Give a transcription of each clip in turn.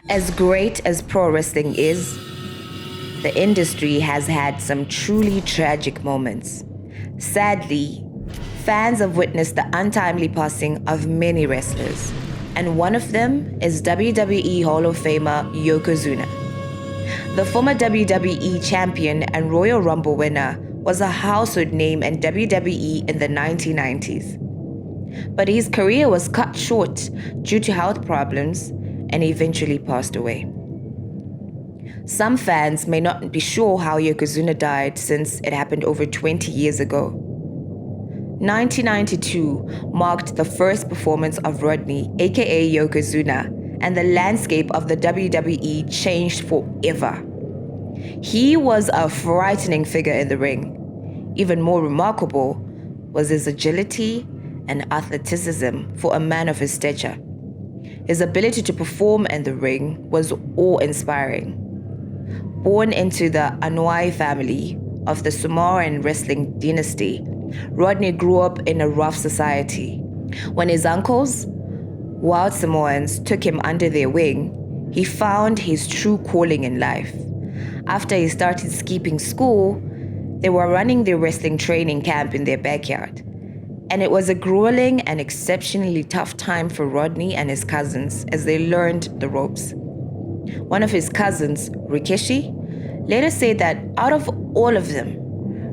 As great as pro wrestling is, the industry has had some truly tragic moments. Sadly, fans have witnessed the untimely passing of many wrestlers, and one of them is WWE Hall of Famer Yokozuna. The former WWE champion and Royal Rumble winner was a household name in WWE in the 1990s. But his career was cut short due to health problems and eventually passed away. Some fans may not be sure how Yokozuna died since it happened over 20 years ago. 1992 marked the first performance of Rodney, aka Yokozuna, and the landscape of the WWE changed forever. He was a frightening figure in the ring. Even more remarkable was his agility and athleticism for a man of his stature. His ability to perform in the ring was awe-inspiring. Born into the Anoa'i family of the Samoan wrestling dynasty, Rodney grew up in a rough society. When his uncles, wild Samoans, took him under their wing, he found his true calling in life. After he started skipping school, they were running their wrestling training camp in their backyard. And it was a grueling and exceptionally tough time for Rodney and his cousins as they learned the ropes. One of his cousins, Rikishi, later said that out of all of them,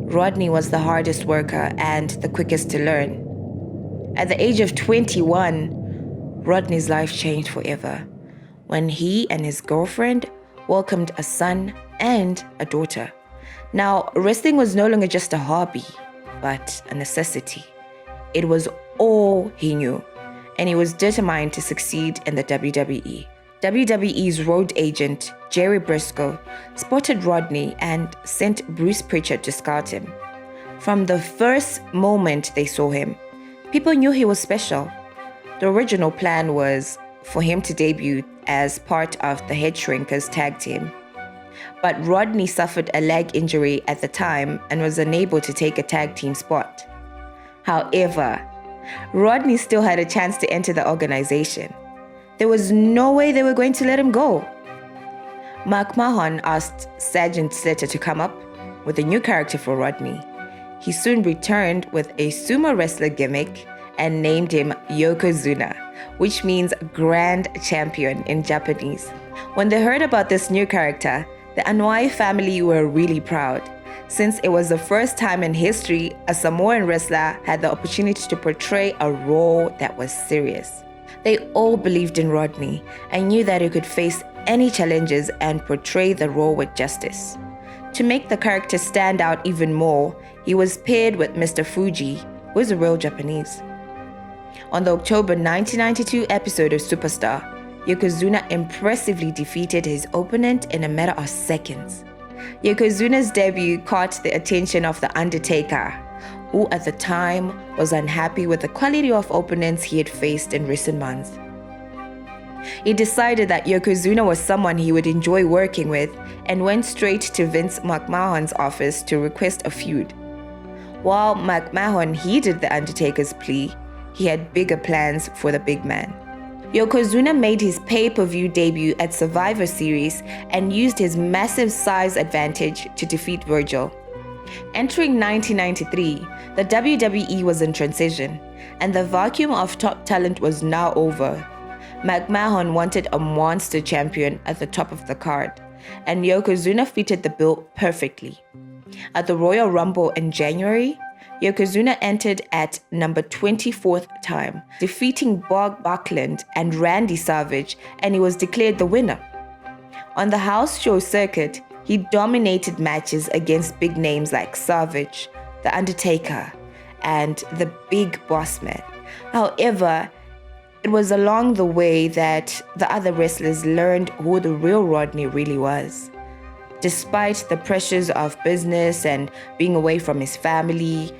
Rodney was the hardest worker and the quickest to learn. At the age of 21, Rodney's life changed forever when he and his girlfriend welcomed a son and a daughter. Now, wrestling was no longer just a hobby, but a necessity. It was all he knew, and he was determined to succeed in the WWE. WWE's road agent, Jerry Briscoe, spotted Rodney and sent Bruce Pritchard to scout him. From the first moment they saw him, people knew he was special. The original plan was for him to debut as part of the Head Shrinkers tag team. But Rodney suffered a leg injury at the time and was unable to take a tag team spot. However, Rodney still had a chance to enter the organization. There was no way they were going to let him go. McMahon asked Sergeant Slaughter to come up with a new character for Rodney. He soon returned with a sumo wrestler gimmick and named him Yokozuna, which means Grand Champion in Japanese. When they heard about this new character, the Anoa'i family were really proud, since it was the first time in history a Samoan wrestler had the opportunity to portray a role that was serious. They all believed in Rodney and knew that he could face any challenges and portray the role with justice. To make the character stand out even more, he was paired with Mr. Fuji, who is a real Japanese. On the October 1992 episode of Superstar, Yokozuna impressively defeated his opponent in a matter of seconds. Yokozuna's debut caught the attention of The Undertaker, who at the time was unhappy with the quality of opponents he had faced in recent months. He decided that Yokozuna was someone he would enjoy working with and went straight to Vince McMahon's office to request a feud. While McMahon heeded The Undertaker's plea, he had bigger plans for the big man. Yokozuna made his pay-per-view debut at Survivor Series and used his massive size advantage to defeat Virgil. Entering 1993, the WWE was in transition, and the vacuum of top talent was now over. McMahon wanted a monster champion at the top of the card, and Yokozuna fitted the bill perfectly. At the Royal Rumble in January, Yokozuna entered at number 24th time, defeating Bob Backlund and Randy Savage, and he was declared the winner. On the house show circuit, he dominated matches against big names like Savage, The Undertaker, and the Big Boss Man. However, it was along the way that the other wrestlers learned who the real Rodney really was. Despite the pressures of business and being away from his family,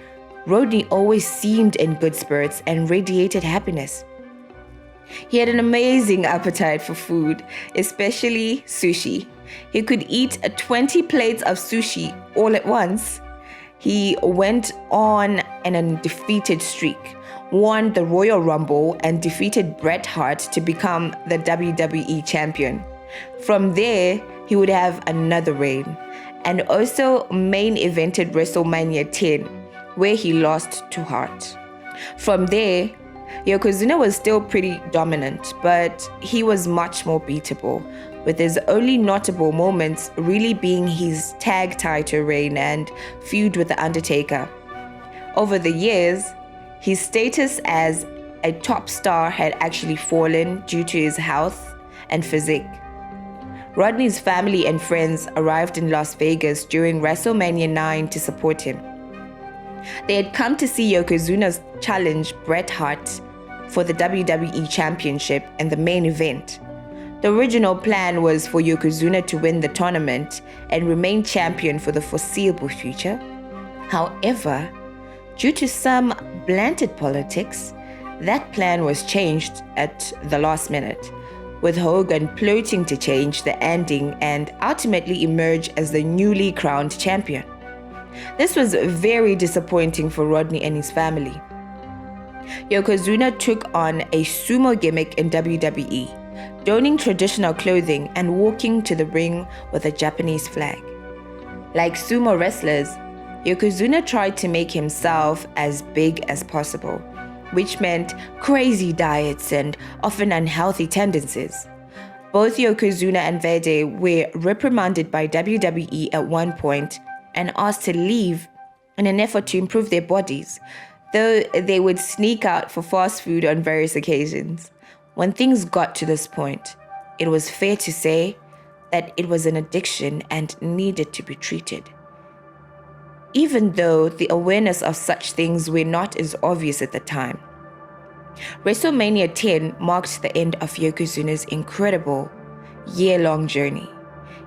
Rodney always seemed in good spirits and radiated happiness. He had an amazing appetite for food, especially sushi. He could eat 20 plates of sushi all at once. He went on an undefeated streak, won the Royal Rumble, and defeated Bret Hart to become the WWE champion. From there, he would have another reign, and also main evented WrestleMania 10, where he lost to Hart. From there, Yokozuna was still pretty dominant, but he was much more beatable, with his only notable moments really being his tag title reign and feud with The Undertaker. Over the years, his status as a top star had actually fallen due to his health and physique. Rodney's family and friends arrived in Las Vegas during WrestleMania 9 to support him. They had come to see Yokozuna challenge Bret Hart for the WWE Championship in the main event. The original plan was for Yokozuna to win the tournament and remain champion for the foreseeable future. However, due to some blatant politics, that plan was changed at the last minute, with Hogan plotting to change the ending and ultimately emerge as the newly crowned champion. This was very disappointing for Rodney and his family. Yokozuna took on a sumo gimmick in WWE, donning traditional clothing and walking to the ring with a Japanese flag. Like sumo wrestlers, Yokozuna tried to make himself as big as possible, which meant crazy diets and often unhealthy tendencies. Both Yokozuna and Verde were reprimanded by WWE at one point and asked to leave in an effort to improve their bodies, though they would sneak out for fast food on various occasions. When things got to this point, it was fair to say that it was an addiction and needed to be treated. Even though the awareness of such things were not as obvious at the time. WrestleMania 10 marked the end of Yokozuna's incredible year-long journey.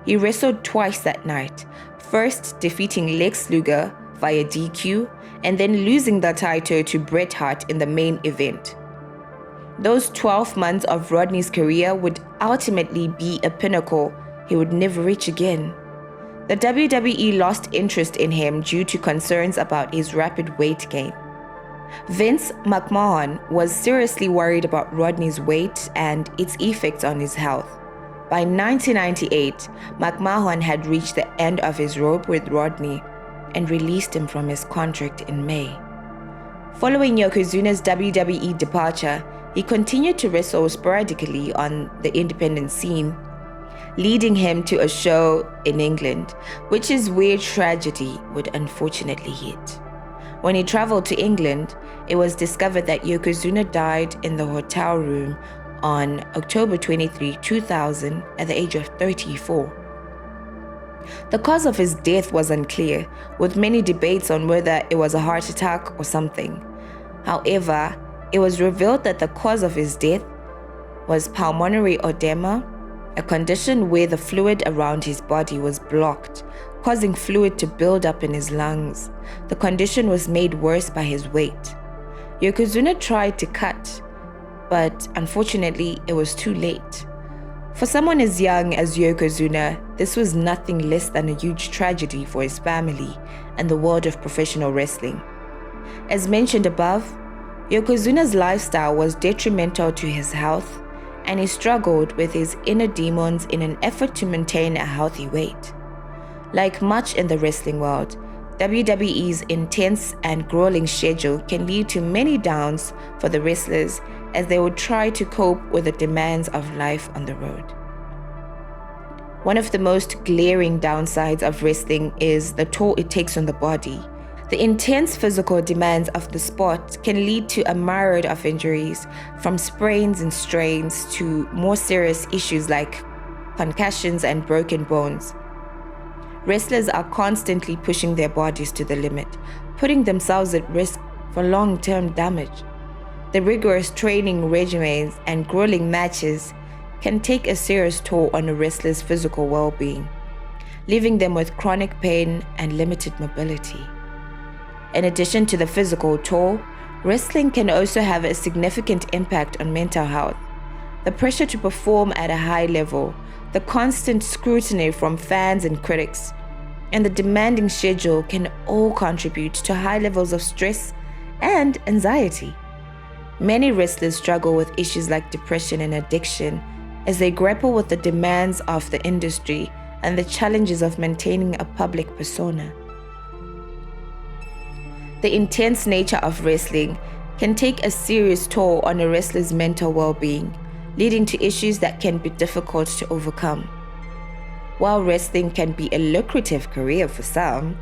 He wrestled twice that night, first defeating Lex Luger via DQ and then losing the title to Bret Hart in the main event. Those 12 months of Rodney's career would ultimately be a pinnacle he would never reach again. The WWE lost interest in him due to concerns about his rapid weight gain. Vince McMahon was seriously worried about Rodney's weight and its effects on his health. By 1998, McMahon had reached the end of his rope with Rodney and released him from his contract in May. Following Yokozuna's WWE departure, he continued to wrestle sporadically on the independent scene, leading him to a show in England, which is where tragedy would unfortunately hit. When he traveled to England, it was discovered that Yokozuna died in the hotel room on October 23, 2000, at the age of 34. The cause of his death was unclear, with many debates on whether it was a heart attack or something. However, it was revealed that the cause of his death was pulmonary edema, a condition where the fluid around his body was blocked, causing fluid to build up in his lungs. The condition was made worse by his weight. Yokozuna tried to cut, but unfortunately it was too late. For someone as young as Yokozuna, this was nothing less than a huge tragedy for his family and the world of professional wrestling. As mentioned above, Yokozuna's lifestyle was detrimental to his health, and he struggled with his inner demons in an effort to maintain a healthy weight. Like much in the wrestling world, WWE's intense and grueling schedule can lead to many downs for the wrestlers as they would try to cope with the demands of life on the road. One of the most glaring downsides of wrestling is the toll it takes on the body. The intense physical demands of the sport can lead to a myriad of injuries, from sprains and strains to more serious issues like concussions and broken bones. Wrestlers are constantly pushing their bodies to the limit, putting themselves at risk for long-term damage. The rigorous training regimens and grueling matches can take a serious toll on a wrestler's physical well-being, leaving them with chronic pain and limited mobility. In addition to the physical toll, wrestling can also have a significant impact on mental health. The pressure to perform at a high level, the constant scrutiny from fans and critics, and the demanding schedule can all contribute to high levels of stress and anxiety. Many wrestlers struggle with issues like depression and addiction, as they grapple with the demands of the industry and the challenges of maintaining a public persona. The intense nature of wrestling can take a serious toll on a wrestler's mental well-being, leading to issues that can be difficult to overcome. While wrestling can be a lucrative career for some,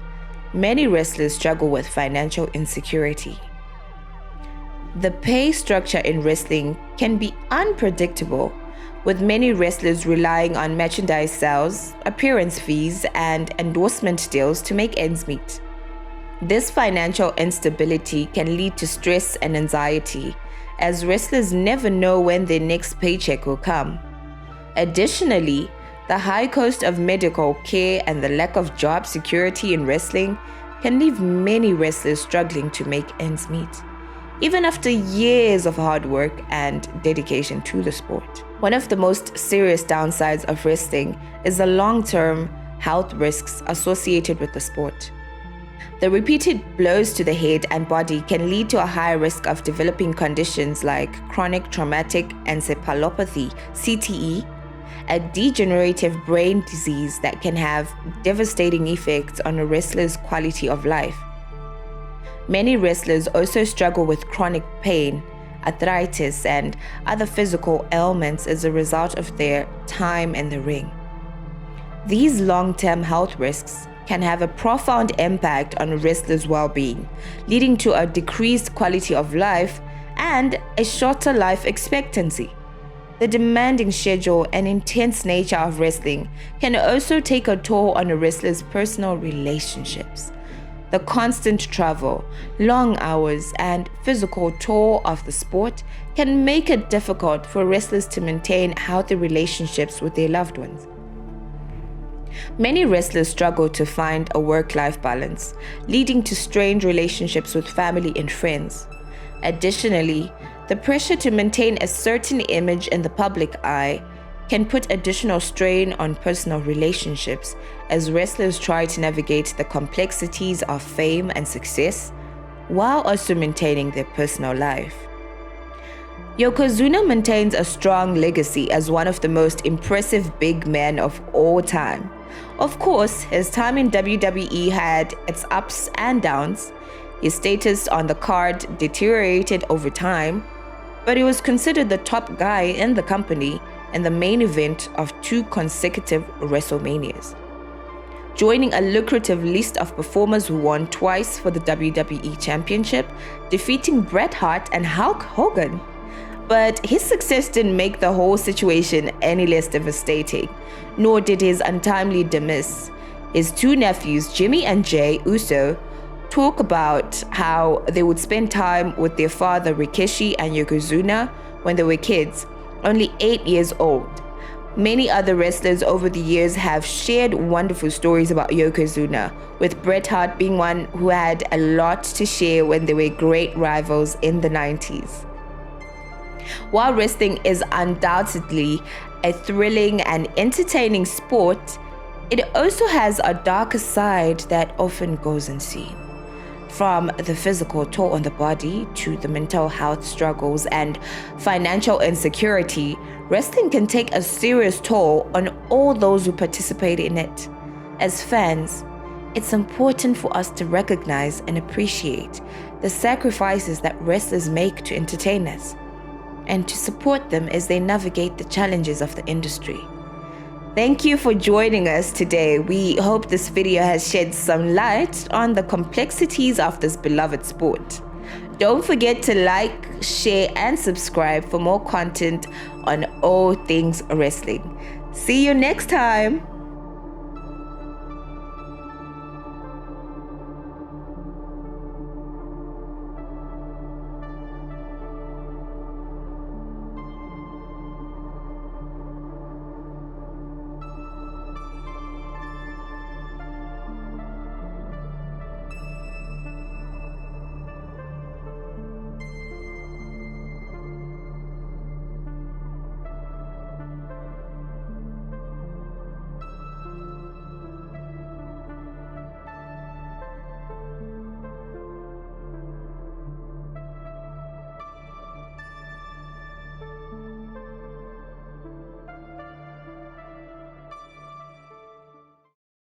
many wrestlers struggle with financial insecurity. The pay structure in wrestling can be unpredictable, with many wrestlers relying on merchandise sales, appearance fees, and endorsement deals to make ends meet. This financial instability can lead to stress and anxiety, as wrestlers never know when their next paycheck will come. Additionally, the high cost of medical care and the lack of job security in wrestling can leave many wrestlers struggling to make ends meet, even after years of hard work and dedication to the sport. One of the most serious downsides of wrestling is the long-term health risks associated with the sport. The repeated blows to the head and body can lead to a high risk of developing conditions like chronic traumatic encephalopathy, CTE, a degenerative brain disease that can have devastating effects on a wrestler's quality of life. Many wrestlers also struggle with chronic pain, arthritis, and other physical ailments as a result of their time in the ring. These long-term health risks can have a profound impact on a wrestler's well-being, leading to a decreased quality of life and a shorter life expectancy. The demanding schedule and intense nature of wrestling can also take a toll on a wrestler's personal relationships. The constant travel, long hours, and physical toll of the sport can make it difficult for wrestlers to maintain healthy relationships with their loved ones. Many wrestlers struggle to find a work-life balance, leading to strained relationships with family and friends. Additionally, the pressure to maintain a certain image in the public eye can put additional strain on personal relationships as wrestlers try to navigate the complexities of fame and success while also maintaining their personal life. Yokozuna maintains a strong legacy as one of the most impressive big men of all time. Of course, his time in WWE had its ups and downs. His status on the card deteriorated over time, but he was considered the top guy in the company in the main event of 2 consecutive WrestleManias, joining a lucrative list of performers who won twice for the WWE Championship, defeating Bret Hart and Hulk Hogan. But his success didn't make the whole situation any less devastating, nor did his untimely demise. His 2 nephews, Jimmy and Jay Uso, talk about how they would spend time with their father Rikishi and Yokozuna when they were kids, only 8 years old. Many other wrestlers over the years have shared wonderful stories about Yokozuna, with Bret Hart being one who had a lot to share when they were great rivals in the 90s. While wrestling is undoubtedly a thrilling and entertaining sport, it also has a darker side that often goes unseen. From the physical toll on the body to the mental health struggles and financial insecurity, wrestling can take a serious toll on all those who participate in it. As fans, it's important for us to recognize and appreciate the sacrifices that wrestlers make to entertain us, and to support them as they navigate the challenges of the industry. Thank you for joining us today. We hope this video has shed some light on the complexities of this beloved sport. Don't forget to like, share, and subscribe for more content on all things wrestling. See you next time.